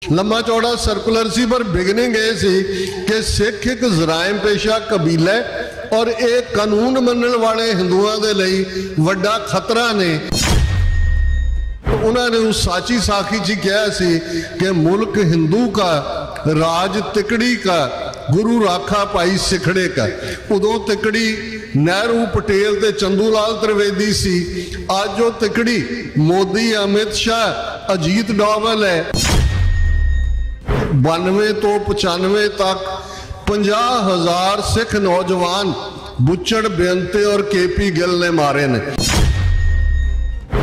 लम्मा चौड़ा सर्कुलर सी पर बिगनिंग ये सी कि सिख एक जराइम पेशा कबीला और एक कानून मनण वाले हिंदुओं के लिए वड्डा खतरा ने। उन्होंने उस साची साखी च कहा सी कि मुल्क हिंदू का, राज तिकड़ी का, गुरु राखा पाई सिखड़े का। उदों तिकड़ी नेहरू, पटेल ते चंदूलाल त्रिवेदी सी। आज जो तिकड़ी मोदी, अमित शाह, अजीत डोवाल है। 92 तो 95 तक 50,000 सिख नौजवान बुच्चड़ बेअंते और केपी गिल ने मारे ने।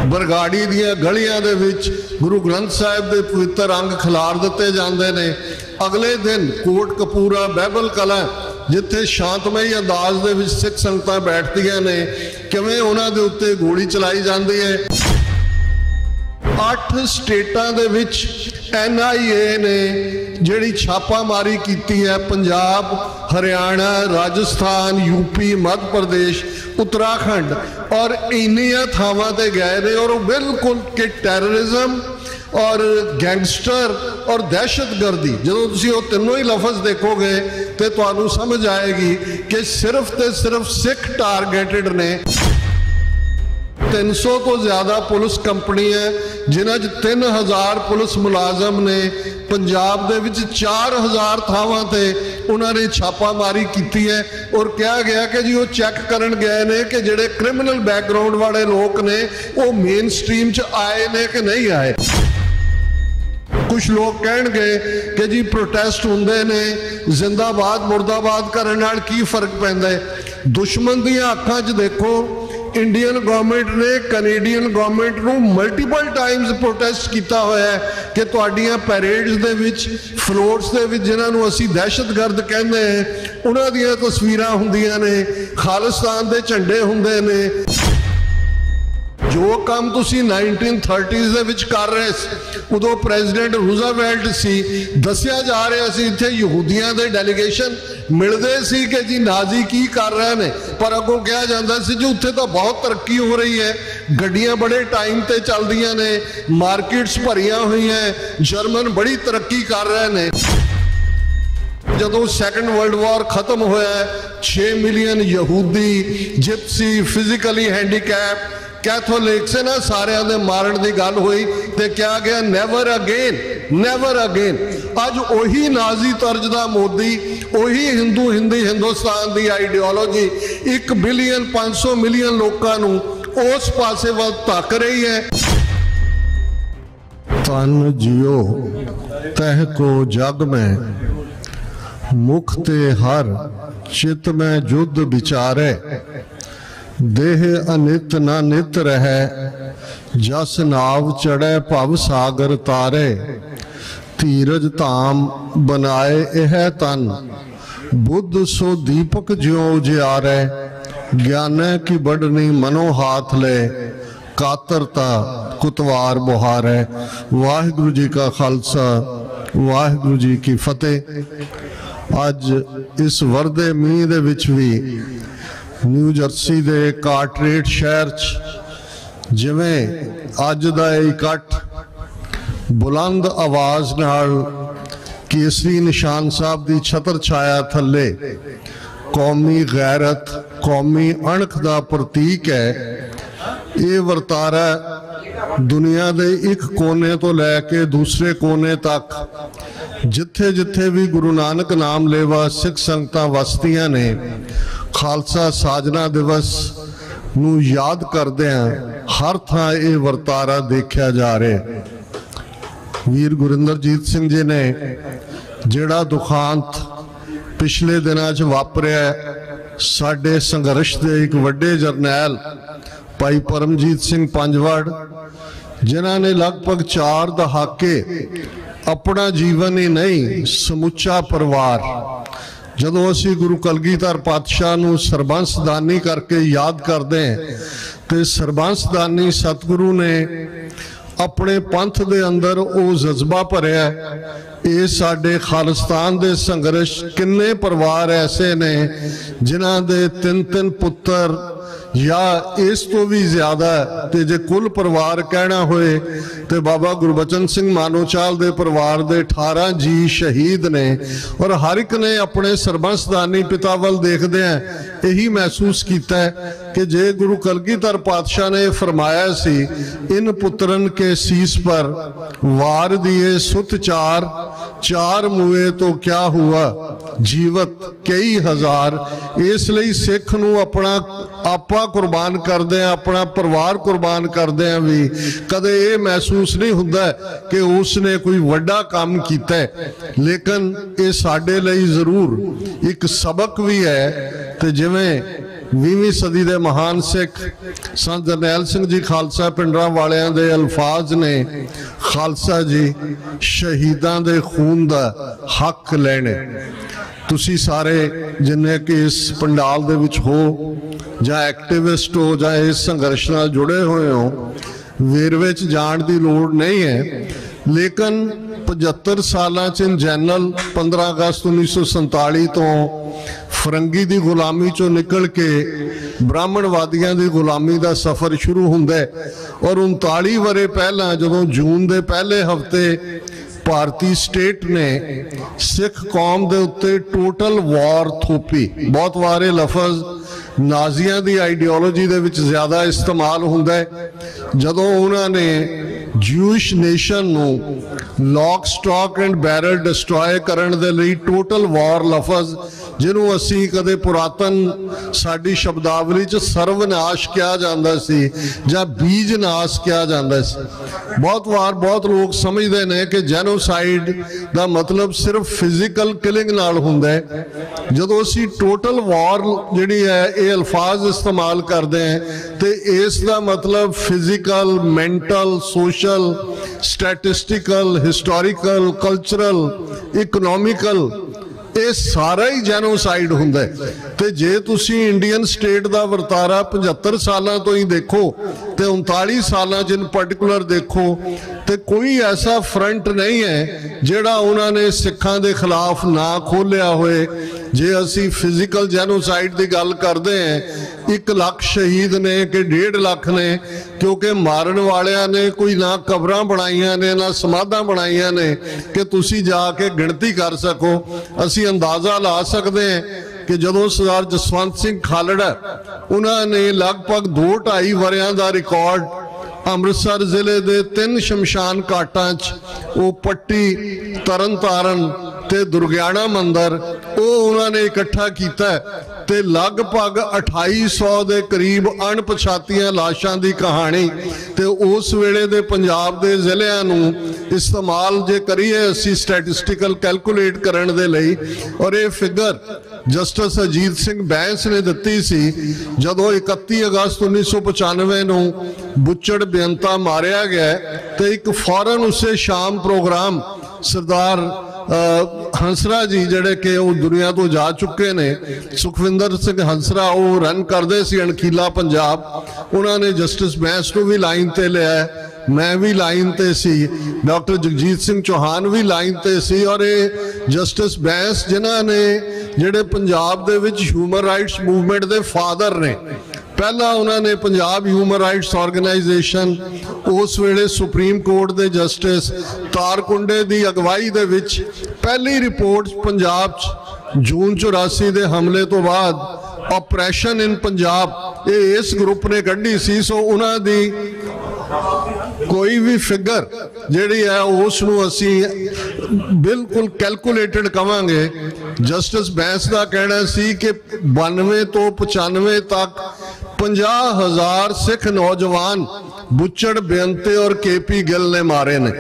बरगाड़ी दियां गलियां दे विच गुरु ग्रंथ साहिब दे पवित्र अंग खिलार दिते जांदे ने। अगले दिन कोट कपूरा, बैबल कला, जिथे शांतमई अंदाज दे विच सिख संगतां बैठदियां ने, किवें उन्हां दे उत्ते गोली चलाई जांदी है। 8 स्टेटां दे विच NIA ने जिहड़ी छापामारी कीती है, पंजाब, हरियाणा, राजस्थान, यूपी, मध्य प्रदेश, उत्तराखंड और इन्नियां थावां ते गए ने। और बिल्कुल कि टैररिज्म और गैंगस्टर और दहशतगर्दी, जो तुसीं वो तीनों ही लफज देखोगे तो तुहानूं समझ आएगी कि सिर्फ ते सिर्फ सिख टारगेटेड ने। 300 तो ज्यादा पुलिस कंपनियां जिन्हां 3000 पुलिस मुलाजम ने। पंजाब दे विच 4000 थावां ते उन्होंने छापामारी की है। और कहा गया कि जी वो चैक करन गए ने कि जिहड़े क्रिमिनल बैकग्राउंड वाले लोग ने वो मेन स्ट्रीम च आए ने कि नहीं आए। कुछ लोग कहणगे कि जी प्रोटेस्ट हुंदे ने, जिंदाबाद मुर्दाबाद करन नाल की फर्क पैंदा है। दुश्मन दियां अखां च देखो, इंडियन गवर्नमेंट ने कैनेडियन गवर्नमेंट को मल्टीपल टाइम्स प्रोटेस्ट किया होया है कि तुहाडीआं पैरेड्स दे विच, फ्लोट्स दे विच जिन्हां असीं दहशतगर्द कहंदे हैं, उन्हां दीआं तस्वीरां हुंदियां ने, खालिस्तान दे झंडे हुंदे ने। जो काम तुसी 1930s दे विच कर रहे सी, उदों प्रेजिडेंट रूजावेल्ट सी। दसिया जा रहा सी इत्थे यहूदियां दे डेलीगेशन मिलते सी कि जी नाजी की कर रहे ने, पर अगों कहा जाता सी जी उत्थे तो बहुत तरक्की हो रही है, गड्डियां बड़े टाइम ते चलदियां ने, मार्केट्स भरियां हुई हैं, जर्मन बड़ी तरक्की कर रहे ने। जदों सैकेंड वर्ल्ड वॉर खत्म होया, 6 मिलियन यहूदी, जिप्सी, फिजिकली हैंडीकैप, कैथोलिक से ना सारे दे मारन की गल हुई तो क्या गया, नैवर अगेन, नैवर अगेन। अज उही नाजी तर्ज का मोदी, उही हिंदू हिंदुस्तान की आइडियोलॉजी 1 बिलियन 500 मिलियन लोगों उस पासे वल धक रही है। तन जियो तह को जग में, मुख ते हर चित में जुद विचारे। देह अनित न नित रहे, जस नाव चढ़े भव सागर तारे। धीरज धाम बनाए यह तन, बुद्ध सो दीपक ज्यों उजियारे। ज्ञाने की बढ़नी मनो हाथ ले, कातरता कुतवार बुहारे। वाहिगुरु जी का खालसा, वाहिगुरु जी की फतेह। अज इस वरदे मीह दे विच भी न्यू जर्सी दे कार्टरेट शहर च जिवें अज दा इकट्ठ बुलंद आवाज नाल केसरी निशान साहब दी छतर छाया थले कौमी गैरत, कौमी अणख दा प्रतीक है। ये वरतारा दुनिया दे एक कोने तो लैके दूसरे कोने तक जिथे जिथे भी गुरु नानक नाम लेवा सिख संगतां वसदियां ने, खालसा साजना दिवस नू याद करदिआं हर थां ये वरतारा देखा जा रहा। वीर गुरिंदरजीत सिंह जी ने जिहड़ा दुखांत पिछले दिनां च वापरिया, साडे संघर्ष दे एक वड्डे जरनैल भाई परमजीत सिंह पंजवड़, जिन्हां ने लगभग 4 दहाके अपना जीवन ही नहीं समुचा परिवार, जदों असी गुरु कलगीधर पातशाह नूं सरबंसदानी करके याद करते हैं तो सरबंसदानी सतगुरु ने अपने पंथ दे अंदर वो जज्बा भरिया। ये साडे खालिस्तान दे संघर्ष, किन्ने परिवार ऐसे ने जिन्हां दे 3-3 पुत्तर या इस तो भी ज़्यादा ते जे कुल परिवार कहना होए तो बाबा गुरबचन सिंह मानोचाल दे परिवार दे 18 जी शहीद ने और हर एक ने अपने सरबंसदानी पिता वल देखदे यही महसूस किया है कि जे गुरु कलगीधर पातशाह ने फरमाया सी, इन पुत्रन के शीस पर वार दिए सुत चार, चार मुए तो क्या हुआ जीवत कई हजार। इसलिए सिख नूं अपना आपा कुर्बान करदे हैं, अपना परिवार कुर्बान करदे हैं भी कदे ये महसूस नहीं हुंदा कि उसने कोई वड्डा काम कीता है, लेकिन ये साडे लई जरूर एक सबक भी है। ते जिवें 20वीं सदी के महान सिख संत जरनैल सिंह जी खालसा पिंडरां वालियां दे अल्फाज ने, खालसा जी शहीदां दे खून दा हक लैणे। तुसी सारे जिन्ने कि इस पंडाल दे विच हो जां एक्टिविस्ट हो जां इस संघर्ष नाल जुड़े हुए हो, वेरवे च जाण दी लोड़ नहीं है, लेकिन 75 सालां च इन जनरल 15 अगस्त 1947 तो फरंगी की गुलामी चो निकल के ब्राह्मणवादियों की गुलामी का सफ़र शुरू होंदा है। और 39 वरे पहला जो जून के पहले हफ्ते भारतीय स्टेट ने सिख कौम के उत्ते टोटल वॉर थोपी। बहुत वारे लफज नाजिया की आइडियोलॉजी दे विच ज़्यादा इस्तेमाल होंदा है। जदों उन्होंने ज्यूइश नेशन नूं lock stock and barrel destroy करने दे लई टोटल वॉर लफज जिन्हों असी कदे पुरातन साडी शब्दावली च सर्वनाश किया जाता सी जां बीज नाश किया जाता सी। बहुत वार बहुत लोग समझते हैं कि जेनोसाइड का मतलब सिर्फ फिजिकल किलिंग नाल हुंदा है। जदों असी टोटल वॉर जिहड़ी है ये अल्फाज इस्तेमाल करते हैं तो इसका मतलब physical, mental, social, statistical, historical, cultural, economical ये सारा ही जेनोसाइड हुंदा है। ते जे तुसी इंडियन स्टेट का वर्तारा 75 सालों तो ही देखो तो 39 सालों इन पर्टिकुलर देखो तो कोई ऐसा फ्रंट नहीं है जिहड़ा उन्होंने सिखां दे खिलाफ ना खोलिया होए। जे असी फिजिकल जेनोसाइड की गल करते हैं 1 लाख शहीद ने कि 1.5 लाख ने, क्योंकि मारन वालियां ने कोई ना कबरां बनाइयां ने ना समाधां बनाइयां ने कि तुसी जाके गिणती कर सको। असी अंदाजा ला सकते हैं कि जदों सरदार जसवंत सिंह खालड़ा उन्होंने लगभग 2-2.5 वरियां का रिकॉर्ड अमृतसर जिले के 3 शमशान घाटां वो पट्टी, तरन तारण ते दुर्गियाना मंदिर वो उन्होंने इकट्ठा किया ते लगभग 2800 के करीब अणपछातियां लाशां की कहानी ते उस वेले दे पंजाब के जिलियां नूं इस्तेमाल जे करिए असी स्टैटिस्टिकल कैलकुलेट करने दे लई। और ये फिगर जस्टिस अजीत सिंह बैंस ने दिती सी जदों 31 अगस्त 1995 नूं बुच्चड़ बेअंता मारिया गया तो एक फौरन उसे शाम प्रोग्राम सरदार हंसरा जी जड़े कि वो दुनिया तो जा चुके ने, सुखविंदर सिंह हंसरा वो रन करते सी अणखीला पंजाब, उन्होंने जस्टिस बैंस को भी लाइन ते लिया, मैं भी लाइन ते सी, डॉक्टर जगजीत सिंह चौहान भी लाइन ते सी। और ये जस्टिस बैंस जिन्होंने जेडे पंजाब दे विच ह्यूमन राइट्स मूवमेंट दे फादर ने, पहला उन्होंने पंजाब ह्यूमन राइट्स ऑर्गेनाइजेशन उस वेले सुप्रीम कोर्ट के जस्टिस तारकुंडे की अगवाई दे विच पहली रिपोर्ट पंजाब जून 84 के हमले तो बाद ऑपरेशन इन पंजाब ये इस ग्रुप ने कढ़ी सी। सो उन्हां दी कोई भी फिगर जिहड़ी है उसनूं असी बिल्कुल कैलकुलेटेड कवांगे। जस्टिस बैंस का कहना सी कि 92 तो 95 तक 50,000 सिख नौजवान बुच्चड़ बेअंते और KP गिल ने मारे ने।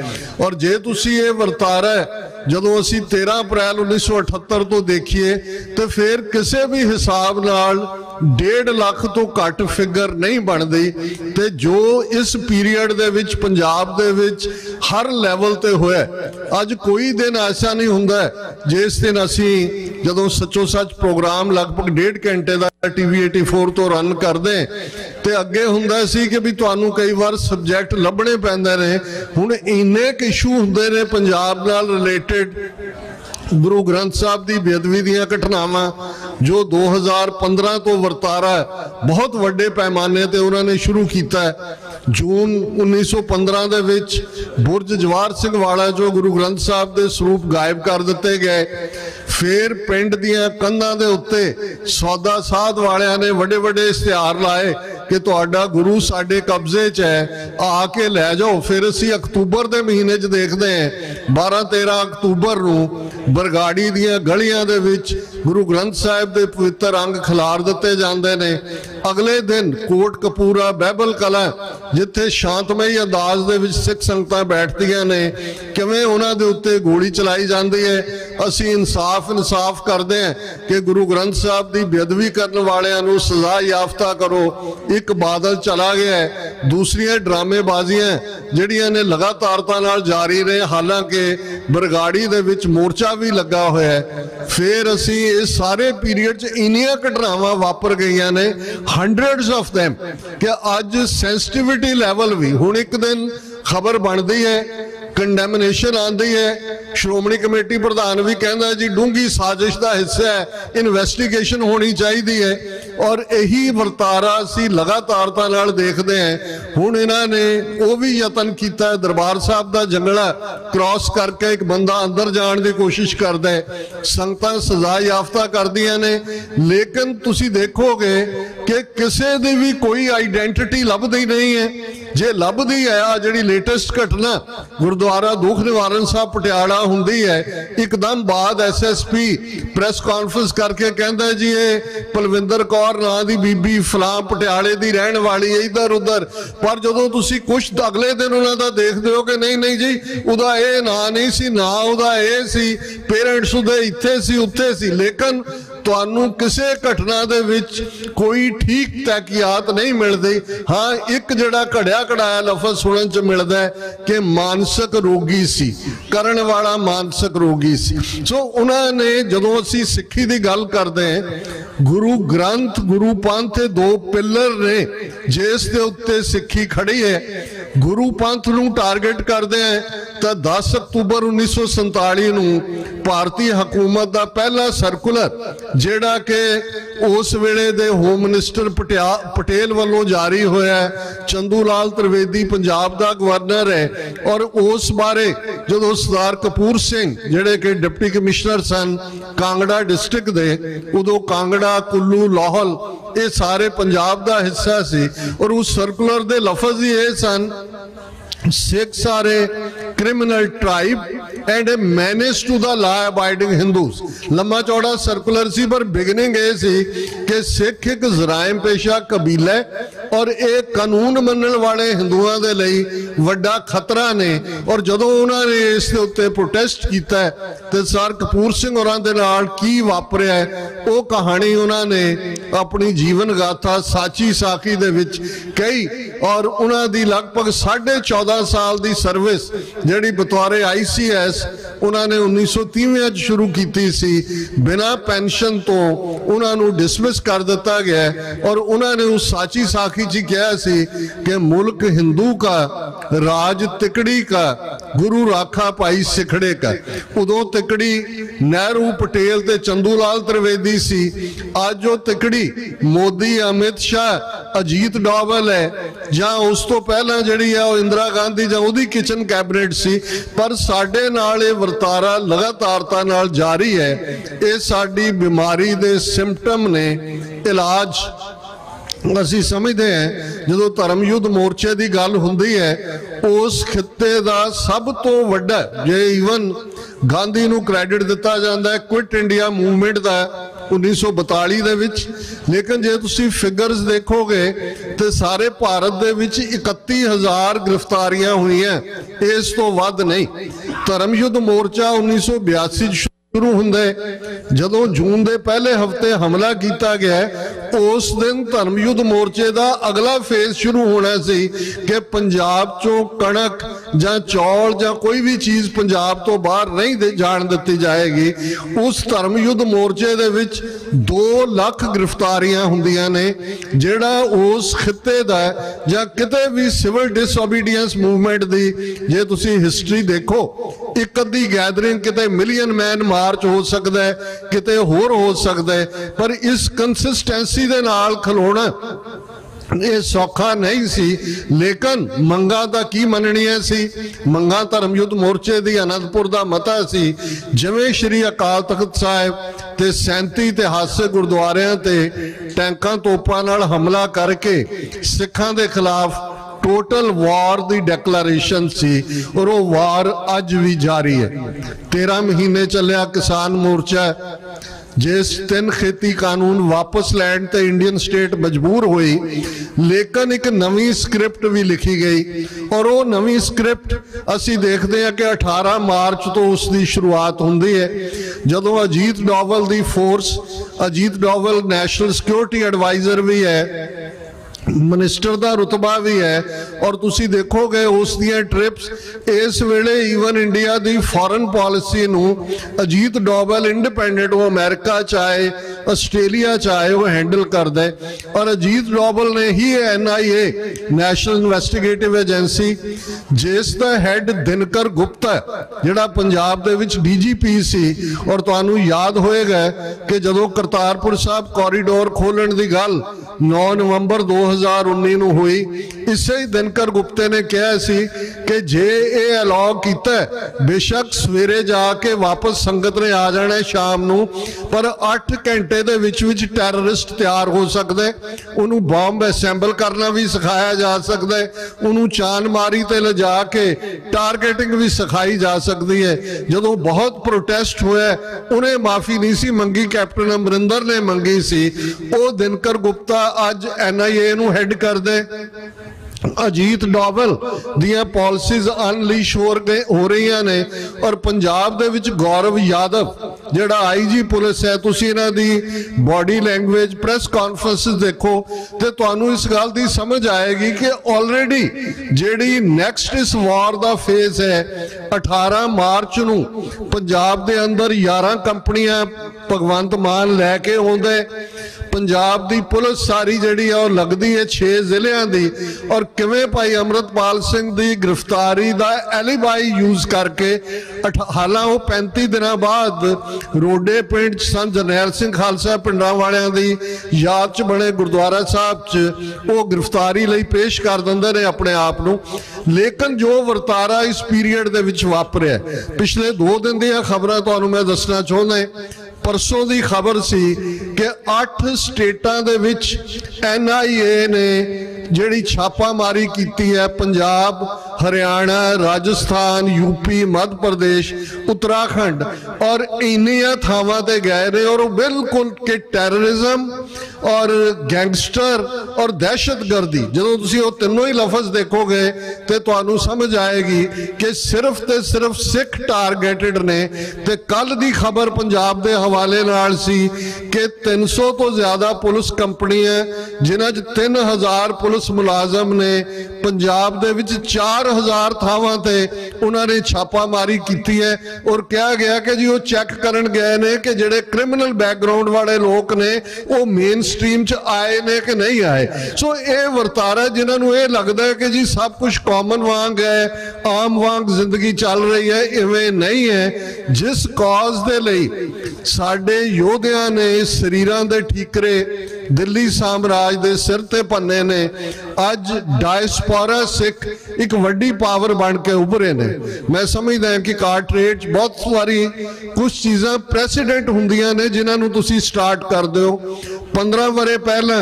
और जे तुसी ये वर्तारा है जदों असी 13 अप्रैल 1978 तो देखिए तो फिर किसी भी हिसाब नाल 1.5 लाख तो घट फिगर नहीं बनती। ते जो इस पीरीयड दे विच पंजाब दे विच हर लैवल ते होया, अज कोई दिन ऐसा नहीं हुंदा जिस दिन असी जदों सच्चो सच प्रोग्राम लगभग 1.5 घंटे का TV 84 तो रन करते ते अगे हुंदा सी कि भी तुहानू कई बार सबजैक्ट लभने पैंदे ने। हुण इन्ने इशू हुंदे ने पंजाब नाल रिलेटेड गुरु ग्रंथ साहब की बेअदबी दीयां घटनावां जो 2015 तो वरतारा बहुत वड्डे पैमाने ते उन्होंने शुरू किया है। जून 1915 दे विच बुरज जवाहर सिंह वाला जो गुरु ग्रंथ साहब के स्वरूप गायब कर दिते गए। फिर पिंड दीयां कंधां दे उत्ते सौदा साध वालियां ने वड्डे वड्डे इश्तिहार लाए कि तुहाडा गुरु साडे कब्जे च है, आके लै जाओ। फिर असीं अक्तूबर के महीने च देखते हैं 12-13 अक्तूबर नूं बरगाड़ी दीयां गलियां दे विच गुरु ग्रंथ साहिब दे पवित्र अंग खिलार दिते जांदे ने। अगले दिन कोट कपूरा बहबल कला जिथे शांतमई अंदाज दे विच सिख संगतां बैठदियां ने, किवें उन्हां दे उत्ते गोली चलाई जाती है। असीं इंसाफ करते हैं कि गुरु ग्रंथ साहब की बेअदबी करने वालियां नूं सजा याफ्ता करो। एक बादल चला गया है, दूसरियां ड्रामेबाजियां जिहड़ियां ने लगातारता नाल जारी रहे, हालांकि बरगाड़ी दे विच मोर्चा भी लगा होया है। फिर असीं इस सारे पीरीयड च इन्नियां घटनावां वापर गईयां ने, हंड्रेड्स ऑफ देम, कि अज सेंसिटिविटी लैवल भी हुण एक दिन खबर बनती है, कंडैमनेशन आती है। श्रोमणी कमेटी प्रधान भी कहता है जी डूंगी साजिश का हिस्सा है, इन्वेस्टिगेशन होनी चाहिए है। और यही वर्तारा असीं लगातारता नाल देखते हैं। हुण इन्हां ने वो भी यतन किया है, दरबार साहब का जंगला क्रॉस करके एक बंदा अंदर जाने की कोशिश करता है, संगतां सजा याफ्ता करदियां ने। लेकिन तुसीं देखोगे कि किसी की भी कोई आइडेंटिटी लभदी नहीं है। जे लभदी है आ जिहड़ी लेटेस्ट घटना गुरुद्वारा दुख निवारण साहब पटियाला हुंदी है, एकदम बाद SSP प्रेस कॉन्फ्रेंस करके कहता है जी ये पलविंदर कौर नां दी बीबी फलां पटियाले दी रहन वाली है, इधर उधर। पर जदों तुसीं कुछ अगले दिन उन्हां दा देखदे हो कि नहीं जी उहदा ये नां नहीं सी, ना उहदा ये सी, पेरेंट्स उहदे इत्थे सी उत्थे सी। लेकिन तुहानूं किसी घटना दे विच कोई ठीक तहकीयात नहीं मिलती। हाँ, एक जिहड़ा घड़िया घड़ाया लफज सुनन च मिलता है कि मानसिक रोगी सी, करन वाला मानसिक रोगी सी। सो उन्होंने जदों असीं सिक्खी की गल करते हैं, गुरु ग्रंथ गुरु पंथ दो पिलर ने जिस दे उत्ते सिक्खी खड़ी है। गुरु पंथ नूं टारगेट करते हैं तो 10 अक्तूबर 1947 नूं भारतीय हुकूमत का पहला सर्कुलर जिहड़ा कि उस वेले दे होम मिनिस्टर पटेल वालों जारी होया है। चंदू लाल त्रिवेदी पंजाब का गवर्नर है, और उस बारे जो सरदार कपूर सिंह जिहड़े कि डिप्टी कमिश्नर सन कांगड़ा डिस्ट्रिक्ट दे, उदों कांगड़ा कुल्लू लाहौल ये सारे पंजाब का हिस्सा सी। और उस सर्कुलर दे लफज ही ये सन, Sikhs are a criminal tribe and a menace to the law abiding Hindus। लम्बा चौड़ा सर्कुलर सी, पर बिगनिंग ये सी कि सिख एक जराइम पेशा कबीला है और एक कानून मनने वाले हिंदुओं के लिए वड्डा खतरा ने। और जदों उन्होंने इस दे उत्ते प्रोटेस्ट किया तो सर कपूर सिंह होरां दे नाल की वापरिया है वो कहानी उन्होंने अपनी जीवन गाथा साची साखी दे विच कही। और उन्हों की लगभग 14.5 साल की सर्विस जिहड़ी बतौरे ICS उन्होंने 1930 शुरू की सी, बिना पेंशन तो उन्होंने डिसमिस कर दिता गया। और उन्होंने उस साची साखी जी कहा सी कि मुल्क हिंदू का, राज तिकड़ी का, गुरु राखा पाई सिखड़े का। उदों तिकड़ी नेहरू पटेल ते चंदूलाल त्रिवेदी सी, अज वो तिकड़ी मोदी अमित शाह अजीत डोवल है, जां उस तो पहला जिहड़ी है वो इंदिरा गांधी जां उहदी किचन कैबिनेट सी। पर साडे नाल ये वर्तारा लगातारता नाल जारी है। ये साडी बीमारी दे सिम्पटम ने। इलाज असीं समझते हैं जो धर्म युद्ध मोर्चे की गल हुंदी है, उस खिते का सब तो वड्डा, जे ईवन गांधी नूं क्रैडिट दिता जाता है क्विट इंडिया मूवमेंट का 1942 दे विच। लेकिन जे तुसीं फिगर्स देखोगे तो सारे भारत दे विच 31,000 गिरफ्तारियां हुई हैं, इस तो वध नहीं। धर्म युद्ध मोर्चा 1982 शुरू हुंदे, जदों जून के पहले हफ्ते हमला किया गया उस दिन धर्म युद्ध मोर्चे का अगला फेज शुरू होना सी कि पंजाब चों कणक जां चौल जां कोई भी चीज़ पंजाब तो बाहर नहीं जान दी जाएगी। उस धर्म युद्ध मोर्चे दे विच 2 लाख गिरफ्तारियां हुंदियां ने, जिहड़ा उस खिते दा जां किते भी सिविल डिसओबीडियंस मूवमेंट दी जे तुसीं हिस्टरी देखो, एक अद्धी गैदरिंग किते मिलियन मैन मार्च हो सकता है, किते होर हो सकता है, पर इस कंसिस्टेंसी दे नाल खलोना ये सौखा नहीं सी। लेकिन मंगा दा की मननिया सी, मंगा धर्म युद्ध मोर्चे दी अनंदपुर दा मता सी, जिवें श्री अकाल तख्त साहिब ते 37 इतिहासक गुरुद्वारियां ते टैंकां तोपां नाल हमला करके सिखां दे खिलाफ टोटल वार दी डिक्लेरेशन सी, और वो वार अज भी जारी है। 13 महीने चलिया किसान मोर्चा, जिस 3 खेती कानून वापस लैण ते इंडियन स्टेट मजबूर हुई, लेकिन एक नवी स्क्रिप्ट भी लिखी गई, और वो नवी स्क्रिप्ट असी देखते हैं कि 18 मार्च तो उसकी शुरुआत होंदी है, जदों अजीत डोवल दी force, Ajit Doval national security advisor भी है, मिनिस्टर का रुतबा भी है, और तुसी देखोगे उस दियां ट्रिप्स इस वेले ईवन इंडिया की फॉरेन पॉलिसी नूं अजीत डोवल इंडिपेंडेंट वो अमेरिका चाहे आस्ट्रेलिया चाहे वो हैंडल करदा है। और अजीत डोवल ने ही NIA नैशनल इन्वेस्टिगेटिव एजेंसी जिसका हैड दिनकर गुप्ता जिहड़ा पंजाब दे विच DGP सी, और तुहानूं याद होएगा कि जदों करतारपुर साहब कॉरीडोर खोलण दी गल 9 नवंबर 2019 नूं हुई, इसे ही दिनकर गुप्ते ने कहा सी कि जे ये अलाउ कीता बेशक सवेरे जाके वापस संगत ने आ जाना है शाम नूं, पर 8 घंटे दे विच टैररिस्ट तैयार हो सकते, उन्होंने बॉम्ब असैंबल करना भी सिखाया जा सकता है, उन्होंने चान मारी ते ले जाके टारगेटिंग भी सिखाई जा सकती है। जदों बहुत प्रोटेस्ट होया उन्हें माफ़ी नहीं सी मंगी, कैप्टन अमरिंदर ने मंगी सी, वो दिनकर गुप्ता अज NIA नूं हैड कर दे। अजीत डोवल दियां पॉलिसीज अनलीश हो रही ने, और पंजाब दे विच गौरव यादव जिहड़ा IG पुलिस है, तुसीं इन्हां the body language press conferences देखो तो तुहानूं इस गल दी समझ आएगी कि ऑलरेडी जिहड़ी नैक्सट इस वॉर दा फेज है, 18 मार्च नूं पंजाब दे अंदर 11 कंपनियां भगवंत मान लैके आउंदे, पंजाब दी पुलिस सारी जिहड़ी है लगदी है 6 जिलियां दी, और किवें भाई अमृतपाल सिंह दी गिरफ्तारी दा एलीबाई यूज करके हालां वो 35 दिनों बाद रोडे पिंड सन जरनैल सिंह खालसा पिंडां वालियां दी याद च बने गुरुद्वारा साहब च वो गिरफ्तारी लई पेश कर दिंदे ने अपने आप नूं। लेकिन जो वर्तारा इस पीरीयड दे विच वापरिया, पिछले 2 दिन दी खबरां तुहानूं मैं दसना चाहुंदा, परसों की खबर सी कि 8 स्टेटां दे विच NIA ने जिहड़ी छापामारी की है, पंजाब, हरियाणा, राजस्थान, UP, मध्य प्रदेश, उत्तराखंड, और इन्नियां थावां ते गए ने, और बिल्कुल कि टैररिज्म और गैंगस्टर और दहशतगर्दी, जो तुसीं वो तीनों ही लफज देखोगे तो तुहानूं समझ आएगी कि सिर्फ ते सिर्फ सिख टारगेटेड ने। ते कल दी खबर पंजाब दे हवाले नाल सी कि 300 तो ज्यादा पुलिस कंपनियां जिन्हां च 3000 पुलिस मुलाजम ने, पंजाब दे विच 4000 थावां ते उन्होंने छापामारी की है, और कहा गया कि जी वो चैक करन गए ने कि जिहड़े क्रिमिनल बैकग्राउंड वाले लोग ने वो मेन स्ट्रीम च आए ने कि नहीं आए। सो ये वर्तारा जिन्होंने ये लगता है कि जी सब कुछ कॉमन वांग है, आम वांग जिंदगी चल रही है, इवें नहीं है। जिस कॉज दे लई साडे योधियां ने शरीरां दे ठीकरे दिल्ली साम्राज दे सिर ते भन्ने ने, अज डायस्पोरा सिख एक वड्डी पावर बन के उभरे ने। मैं समझदा कि कार्टरेट बहुत सारी कुछ चीज़ां प्रेसिडेंट हुंदियां ने जिन्हां तुसी स्टार्ट कर दो। 15 वरे पहला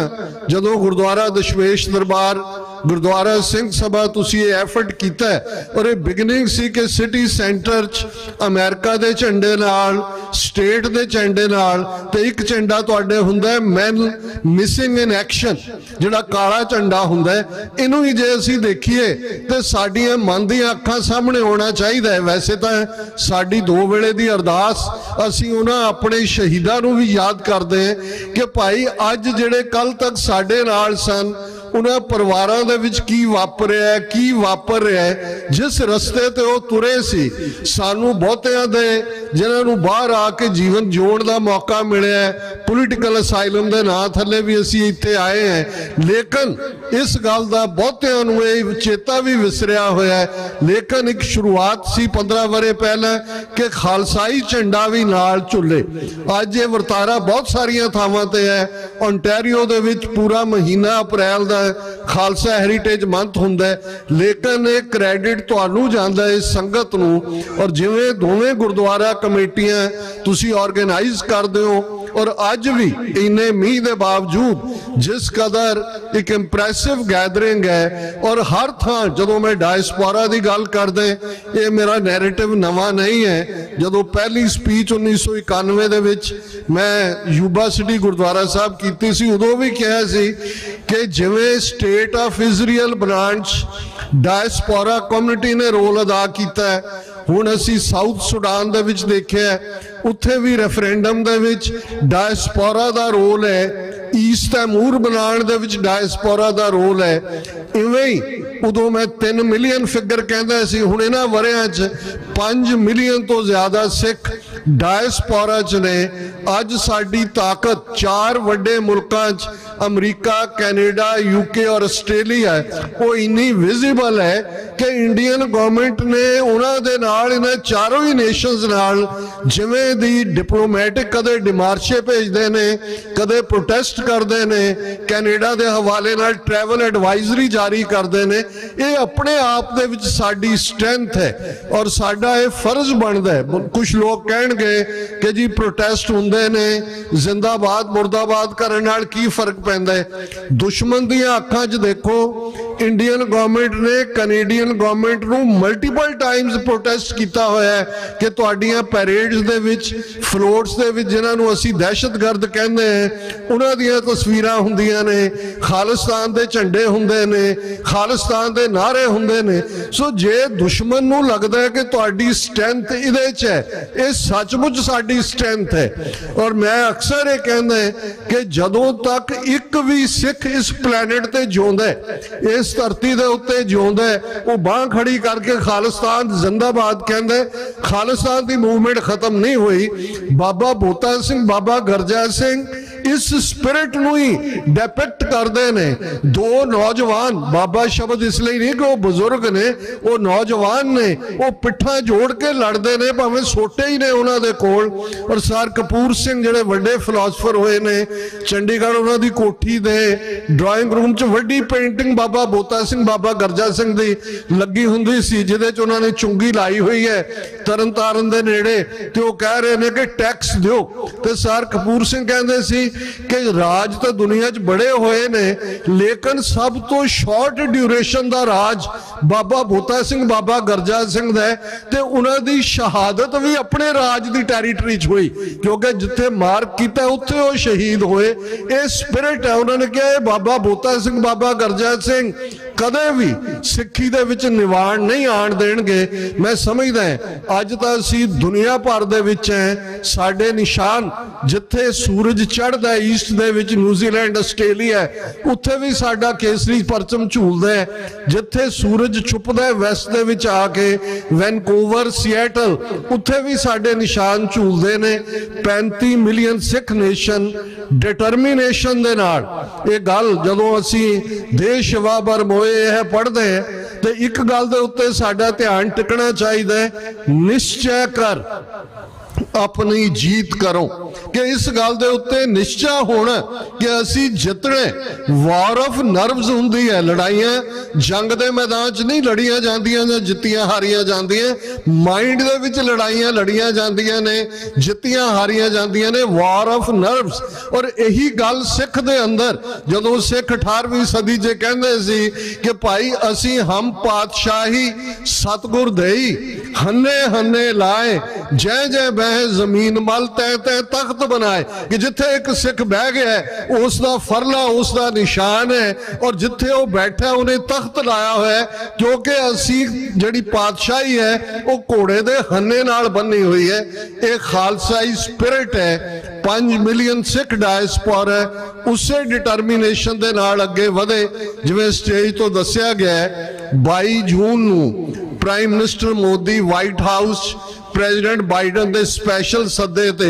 जदों गुरुद्वारा दशमेश दरबार गुरुद्वारा सिंह सभा तुसी ये एफर्ट किया, और ये बिगनिंग सी कि सिटी सेंटर च अमेरिका दे झंडे नाल स्टेट दे झंडे नाल ते एक झंडा तुहाडे हुंदा है मैन मिसिंग इन एक्शन, जिहड़ा काला झंडा हुंदा है। इनू ही जे असीं देखीए ते साडीआं मन दीआं अखां सामने होना चाहिए। वैसे तो साडी 2 वेले दी अरदास असीं उन्हां अपने शहीदां नूं भी याद करदे हैं कि भाई अज जिहड़े कल तक साडे नाल सन उन्हां परिवारां दे विच की वापरिया है, की वापर रहा है, जिस रस्ते ते वो तुरे सी। सानू बहुतियां दे जिन्हां नूं बाहर आके जीवन जिउण दा मौका मिलिया है, पोलीटिकल असाइलम दे नां थल्ले भी असीं इत्थे आए हैं, लेकिन इस गल दा बहुतियां नूं इह चेता भी विसरिया होया है। लेकिन एक शुरुआत सी 15 वरे पहले कि खालसाई झंडा भी नाल झुले। अज ये वरतारा बहुत सारियां थावां ते है। ओंटारियो दे विच पूरा महीना अप्रैल दा खालसा हैरीटेज मंथ हुंदा है, लेकिन ये क्रैडिट तुहानू जांदा है इस संगत नू। और जिवें दोवें गुरुद्वारा कमेटियां तुसी ऑर्गेनाइज करदे हो और अज भी इन्ने मीह के बावजूद जिस कदर एक इंप्रैसिव गैदरिंग है, और हर थां जदों मैं डायस्पोरा की गल करदे, ये मेरा नैरेटिव नवा नहीं है। जदों पहली स्पीच 1991 दे विच मैं यूबा सिटी गुरुद्वारा साहब कीती सी, उदों भी कहा सी कि जिवें स्टेट ऑफ इजराइल बनाने डायस्पोरा कम्युनिटी ने रोल अदा किया है। हुण असीं साउथ सुडान दे विच देखिया, उत्थे भी रेफरेंडम दे विच डायस्पोरा दा रोल है, ईस्ट तैमूर बनाने दे विच डायस्पोरा दा रोल है। इवें ही उदों मैं 3 मिलियन फिगर कहंदा सी, हुण इन्हां वरियां च 5 मिलियन तो ज्यादा सिख डायस्पोरा च ने। अज साडी ताकत 4 वड्डे मुल्कां च अमरीका, कैनेडा, यूके और आस्ट्रेलिया वो इन्नी विजिबल है कि इंडियन गवर्नमेंट ने उन्हां दे नाल इन्हां चारों ही नेशनस नाल जिवें दी डिप्लोमैटिक कदे डिमार्शे भेजदे ने, कदे प्रोटेस्ट करदे ने, कैनेडा दे हवाले नाल ट्रैवल एडवाइजरी जारी करदे ने। ये अपने आप दे विच साडी स्ट्रेंथ है और साडा ये फर्ज बनदा है। कुछ लोग कहणगे कि जी प्रोटेस्ट हुंदे ने, जिंदाबाद मुर्दाबाद करन नाल की फर्क पैंदा है। दुश्मन दीआं अखां 'च देखो, इंडियन गवर्नमेंट ने कैनेडियन गवर्नमेंट नूं मल्टीपल टाइम्स प्रोटेस्ट किया होया है कि तुहाडीआं पैरेड्स दे विच, फ्लोट्स दे विच जिन्हां नूं असीं दहशतगर्द कहंदे हैं, उन्हां दीआं तस्वीरां हुंदियां ने, खालिस्तान दे झंडे हुंदे ने, खालिस्तान दे नारे हुंदे ने। सो जे दुश्मन नूं लगदा है कि तुहाडी स्ट्रेंथ इहदे च है, ये सचमुच साडी स्ट्रेंथ है। और मैं अक्सर ये कहंदा कि जदों तक एक भी सिख इस प्लैनेट ते जिउंदा है, इस धरती दे उत्ते जिउंदा है, वो बांह खड़ी करके खालिस्तान जिंदाबाद कहंदा है, खालिस्तान की मूवमेंट खत्म नहीं हुई। बाबा बोता सिंह, बाबा गरजा सिंह इस स्पिरिट नूं ही डिपिक्ट करते हैं। 2 नौजवान, बाबा शब्द इसलिए नहीं कि वो बुजुर्ग ने, वो नौजवान ने, वो पिट्ठा जोड़ के लड़ते ने, भावें सोटे ही ने उन्होंने कोल। और सर कपूर सिंह जिहड़े वड्डे फिलोसफर होए ने, चंडीगढ़ उन्हां दी कोठी दे ड्राइंग रूम च वड्डी पेंटिंग बाबा बोता सिंह, बाबा गरजा सिंह दी लगी हुंदी सी, जिहदे च उन्होंने चुंगी लाई हुई है तरन तारन दे नेड़े, ते वो कह रहे ने कि टैक्स दिओ। ते सर कपूर सिंह कहंदे सी कि राज तो दुनिया च बड़े हुए ने, लेकिन सब तो शॉर्ट ड्यूरेशन का राज बाबा बोता सिंह, बाबा गरजा सिंह दा है। ते उन्हां दी शहादत भी अपने राज की टैरीटरी च हुई, क्योंकि जिथे मार्क किया उत्थे वो शहीद होए। ये स्पिरिट है। उन्होंने कहा बाबा बोता सिंह, बाबा गरजा सिंह कदे भी सिक्खी दे विच निवाण नहीं आण देणगे। मैं समझदा अज तां असीं दुनिया भर दे विच हैं, साडे निशान जिथे सूरज चढ़दा है ईस्ट दे विच, न्यूजीलैंड आस्ट्रेलिया, उत्थे भी साडा केसरी परचम झूलदा है। जिथे सूरज छुपदा है वेस्ट दे विच आके, वैनकूवर, सिएटल, उत्थे भी साडे निशान झूलदे ने। 35 मिलियन सिख नेशन डिटरमिनेशन दे नाल, ये गल जदों असीं देश सेवा बर मोए है पढ़ते हैं तो एक गल दे उत्ते साडा ध्यान टिकना चाहिए, निश्चय कर अपनी जीत करो। कि इस गल दे उत्ते निश्चय होना कि असी जितने। वॉर ऑफ नर्व्स हुंदी है, लड़ाइयां जंग दे मैदान च नहीं लड़ियां जांदियां जां जित्तियां हारियां जांदियां, माइंड दे विच लड़ाइयां लड़ियां जांदियां ने, जित्तियां हारियां जांदियां ने। War of nerves. और यही गल सिख दे अंदर जदों सिख 18वीं सदी च कहंदे सी कि भाई असी हम पातशाही सतगुर देई, हन्ने हन्ने लाए, जय जय बै तह जमीन मल तह तह तख्त बनाए कि जिथे एक सिख बह गया है उसका फरला उसका निशान है और जिथे वो बैठा उन्हें तख्त लाया हुआ है, क्योंकि असी जिहड़ी पातशाही है वो घोड़े दे हन्ने नाल बनी हुई है। ये खालसाई स्पिरिट है। 5 मिलियन सिख डायस्पोरा है, उसे डिटरमिनेशन दे नाल अगे वधे। जिवें स्टेज तो दस्सिया गया है 22 जून नूं prime minister Modi white house president Biden के स्पैशल सदे ते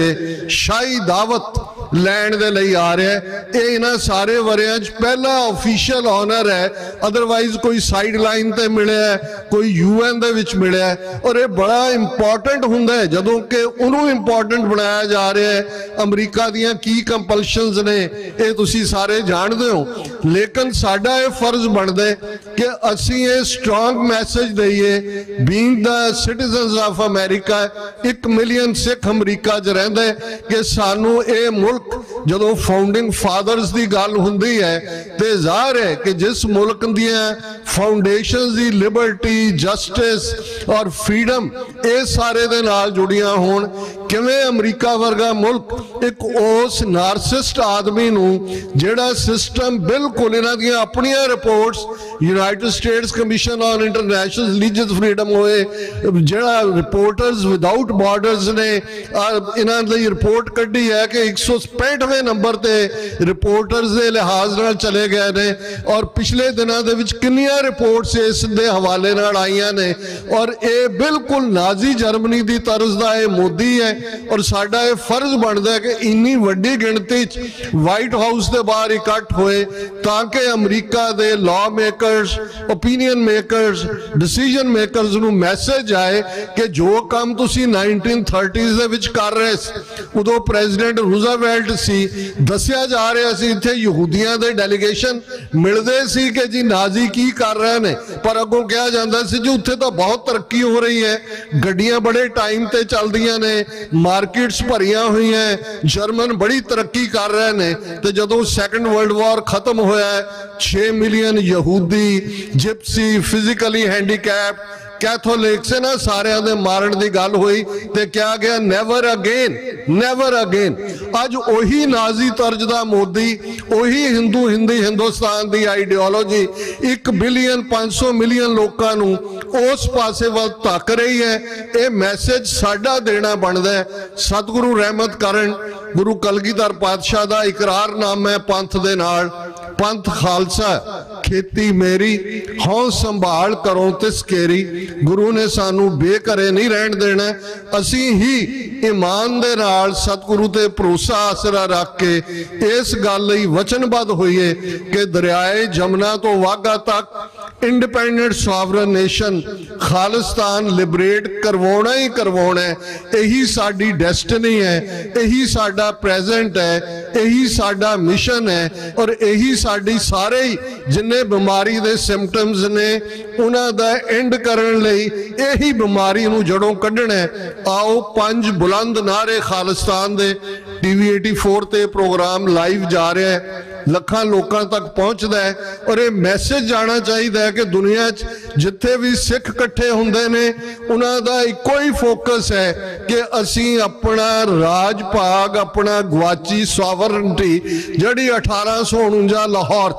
शाही दावत लैण दे लई आ रहा है। ये इन्हां सारे वरियां च पहला ऑफिशियल ऑनर है, अदरवाइज कोई साइड लाइन ते मिलिया है, कोई यूएन दे विच मिलिया है। और ये बड़ा इंपॉर्टेंट हुंदा है जदों कि उन्होंने इंपॉर्टेंट बनाया जा रहा है। अमरीका दीयां की कंपल्शनस ने ये तुसीं सारे जानदे हो, लेकिन साडा ये फर्ज बनदा है कि असीं ये स्ट्रांग मैसेज दईए being the citizens of America. 1 million Sikh अमरीका च रहिंदा है कि सानू ये मुल्क जदों फाउंडिंग फादर्स की गल हुंदी है तो जाहिर है कि जिस मुल्क दियां फाउंडेशनस दी लिबर्टी जस्टिस और फ्रीडम ये सारे दे नाल जुड़ियां होण, किवें अमरीका वर्गा मुल्क एक उस नारसिस्ट आदमी नूं जिहड़ा सिस्टम बिल्कुल इन्हां दियां अपनियां reports United states commission on international religious freedom होए, जिहड़ा रिपोर्टर्स विदाउट बॉर्डर्स ने इन्हां दी रिपोर्ट कड्ढी है कि 165वें नंबर ते रिपोर्टर्स के लिहाज नाल चले गए ने। और पिछले दिनों दे विच कितनियां रिपोर्ट्स इस दे हवाले नाल आईयां ने। और ये बिल्कुल नाजी जर्मनी की तर्ज दा ये मोदी है। और साडा ये फर्ज बनता है कि इन्नी वड्डी गिणती व्हाइट हाउस के बाहर इकट्ठ होए ताकि अमरीका के law makers opinion makers decision makers नूं मैसेज आए कि जो काम तुसीं 1930s दे विच कर रहे उदों प्रेजिडेंट रूजावेल्ट सी, दस्सिया जा रहा सी इत्थे यहूदियां दे डेलीगेशन मिलदे सी कि जी नाजी की कर रहे ने, पर अगों कहा जाता सी जी उत्थे तो बहुत तरक्की हो रही है, गड्डियां बड़े टाइम ते चलदियां ने, मार्केट्स भरियां हुई हैं, जर्मन बड़ी तरक्की कर रहे ने। तो जदों सैकेंड वर्ल्ड वॉर खत्म होया 6 मिलियन यहूदी जिप्सी फिजिकली हैंडीकैप कैथोलिक से ना सारे दे मारन की गल हुई तो क्या गया नेवर अगेन नेवर अगेन। अज उही नाजी तर्ज का मोदी उही हिंदू हिंदी हिंदुस्तान की आइडियोलॉजी 1 बिलियन 500 मिलियन लोगों को उस पासे वल धक रही है। ये मैसेज साडा देना बनता है। सतगुरु रहमत करन गुरु कलगीधर पातशाह का इकरारनामा है पंथ दे नाल, पंथ खालसा खेती मेरी हौं संभाल करो तिसकेरी। गुरु ने सानू बेघरे नहीं रहन देना। असी ही ईमान दे नाल सतगुरु ते भरोसा आसरा रख के इस गल लई वचनबद्ध होइए कि दरियाए जमुना तो वाघा तक independent sovereign nation Khalistan liberate करवाना ही करवाना है। यही साडी डेस्टिनी है, यही साडा प्रेजेंट है, यही साडा मिशन है। और यही साडी सारे जिन्ने बीमारी दे सिम्पटम्स ने उन्हां दा एंड करन लई यही बीमारी नूं जड़ों कढना है। आओ 5 बुलंद नारे खालिस्तान दे। टीवी 84 ते प्रोग्राम लाइव जा रहा है, लखां लोकां तक पहुंचदा है। और ये मैसेज जाना चाहिए कि दुनिया जिथे भी सिख इकट्ठे हुंदे ने उन्हां दा इक्को ही फोकस है कि असी अपना राज भाग अपना गवाची सॉवरनिटी जिहड़ी 1849 लाहौर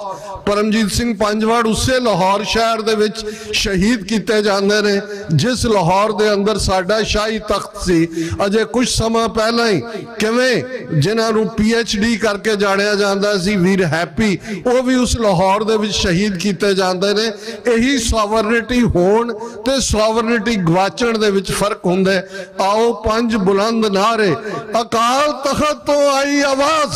परमजीत सिंह पंजवाड़ उसे लाहौर शहर दे विच शहीद किए जाते ने जिस लाहौर दे अंदर साडा शाही तख्त सी। अजे कुछ समा पहला ही किवें जिन्हां PhD करके जानिया जाता सी वीर हैप्पी वो भी उस लाहौर दे विच शहीद किए जाते ने। यही सॉवरनिटी होण ते सॉवरनिटी गवाचण दे विच फर्क हुंदा है। आओ 5 बुलंद नारे। अकाल तख्त तो आई आवाज,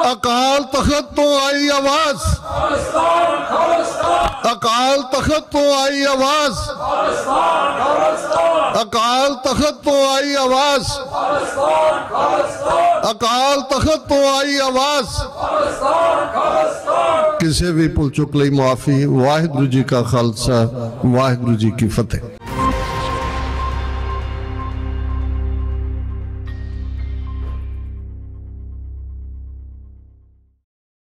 अकाल तख्त तो आई आवाज, अकाल तख्त तो आई आवाज, अकाल तख्त तो आई आवाज, अकाल तख्त तो आई आवाज। किसी भी भुल चुक लई माफी। वाहिगुरू जी का खालसा, वाहिगुरू जी की फतेह।